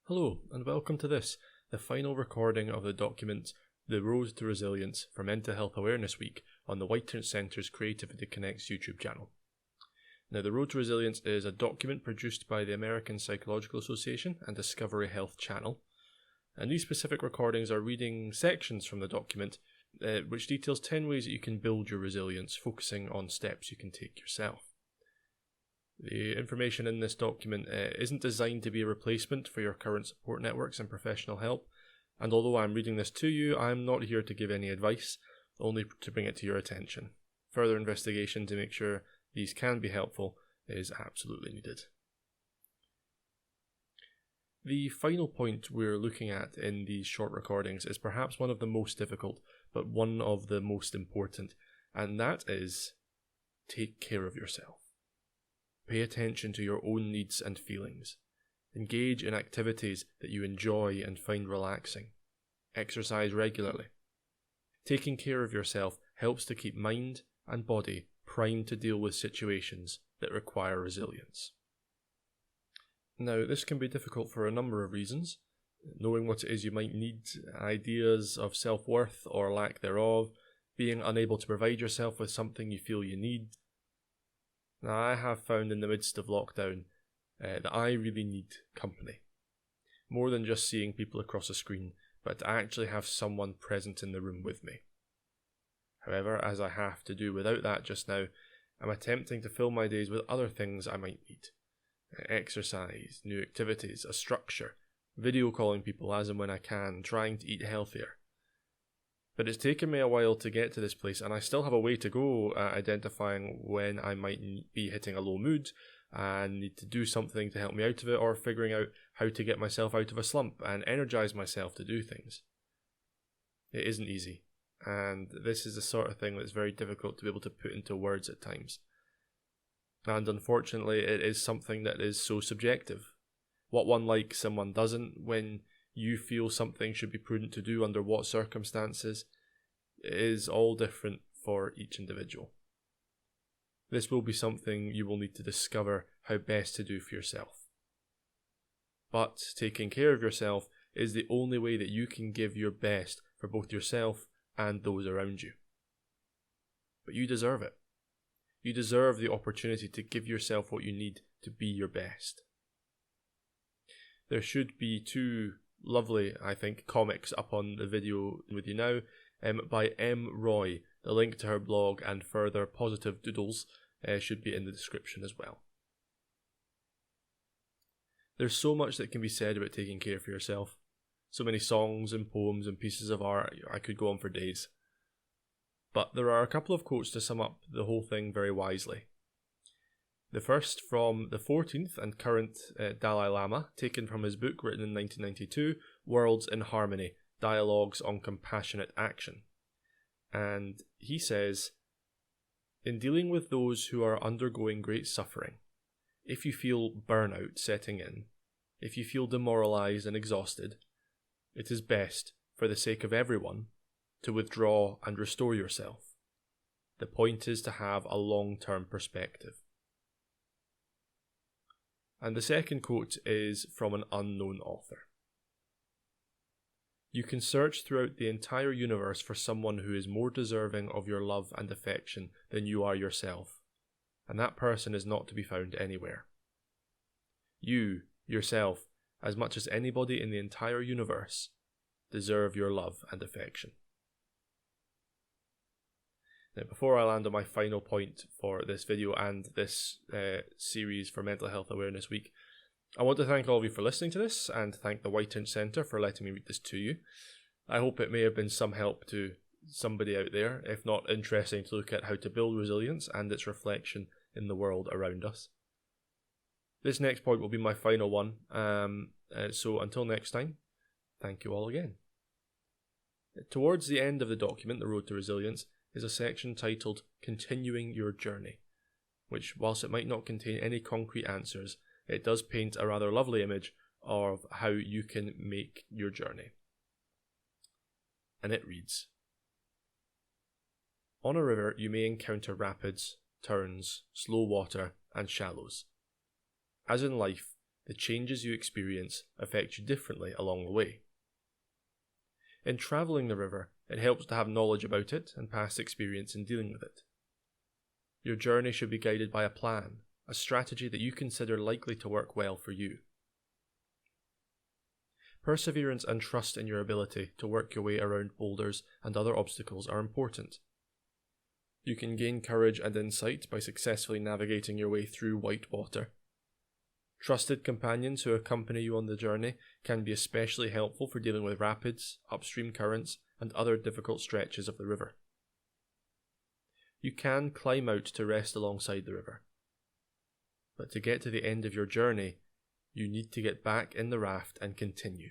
Hello, and welcome to this, the final recording of the document The Road to Resilience for Mental Health Awareness Week on the Whitehurst Centre's Creativity Connects YouTube channel. Now, The Road to Resilience is a document produced by the American Psychological Association and Discovery Health channel, and these specific recordings are reading sections from the document which details 10 ways that you can build your resilience, focusing on steps you can take yourself. The information in this document isn't designed to be a replacement for your current support networks and professional help, and although I'm reading this to you, I'm not here to give any advice, only to bring it to your attention. Further investigation to make sure these can be helpful is absolutely needed. The final point we're looking at in these short recordings is perhaps one of the most difficult, but one of the most important, and that is take care of yourself. Pay attention to your own needs and feelings. Engage in activities that you enjoy and find relaxing. Exercise regularly. Taking care of yourself helps to keep mind and body primed to deal with situations that require resilience. Now, this can be difficult for a number of reasons. Knowing what it is you might need, ideas of self-worth or lack thereof, being unable to provide yourself with something you feel you need. Now, I have found in the midst of lockdown that I really need company. More than just seeing people across a screen, but to actually have someone present in the room with me. However, as I have to do without that just now, I'm attempting to fill my days with other things I might need. Exercise, new activities, a structure, video calling people as and when I can, trying to eat healthier. But it's taken me a while to get to this place, and I still have a way to go identifying when I might be hitting a low mood and need to do something to help me out of it, or figuring out how to get myself out of a slump and energize myself to do things. It isn't easy, and this is the sort of thing that's very difficult to be able to put into words at times. And unfortunately, it is something that is so subjective. What one likes, someone doesn't. When you feel something should be prudent to do under what circumstances, is all different for each individual. This will be something you will need to discover how best to do for yourself. But taking care of yourself is the only way that you can give your best for both yourself and those around you. But you deserve it. You deserve the opportunity to give yourself what you need to be your best. There should be two lovely, I think, comics up on the video with you now by Emm Roy. The link to her blog and further positive doodles should be in the description as well. There's so much that can be said about taking care of yourself. So many songs and poems and pieces of art, I could go on for days. But there are a couple of quotes to sum up the whole thing very wisely. The first from the 14th and current Dalai Lama, taken from his book written in 1992, Worlds in Harmony, Dialogues on Compassionate Action. And he says, "In dealing with those who are undergoing great suffering, if you feel burnout setting in, if you feel demoralized and exhausted, it is best, for the sake of everyone, to withdraw and restore yourself. The point is to have a long-term perspective." And the second quote is from an unknown author. "You can search throughout the entire universe for someone who is more deserving of your love and affection than you are yourself, and that person is not to be found anywhere. You, yourself, as much as anybody in the entire universe, deserve your love and affection." Now, before I land on my final point for this video and this series for Mental Health Awareness Week, I want to thank all of you for listening to this and thank the Whitehurst Centre for letting me read this to you. I hope it may have been some help to somebody out there, if not interesting to look at how to build resilience and its reflection in the world around us. This next point will be my final one, so until next time, thank you all again. Towards the end of the document, The Road to Resilience, is a section titled Continuing Your Journey, which, whilst it might not contain any concrete answers, it does paint a rather lovely image of how you can make your journey. And it reads, "On a river you may encounter rapids, turns, slow water, and shallows. As in life, the changes you experience affect you differently along the way. In travelling the river, it helps to have knowledge about it and past experience in dealing with it. Your journey should be guided by a plan, a strategy that you consider likely to work well for you. Perseverance and trust in your ability to work your way around boulders and other obstacles are important. You can gain courage and insight by successfully navigating your way through white water. Trusted companions who accompany you on the journey can be especially helpful for dealing with rapids, upstream currents, and other difficult stretches of the river. You can climb out to rest alongside the river, but to get to the end of your journey, you need to get back in the raft and continue.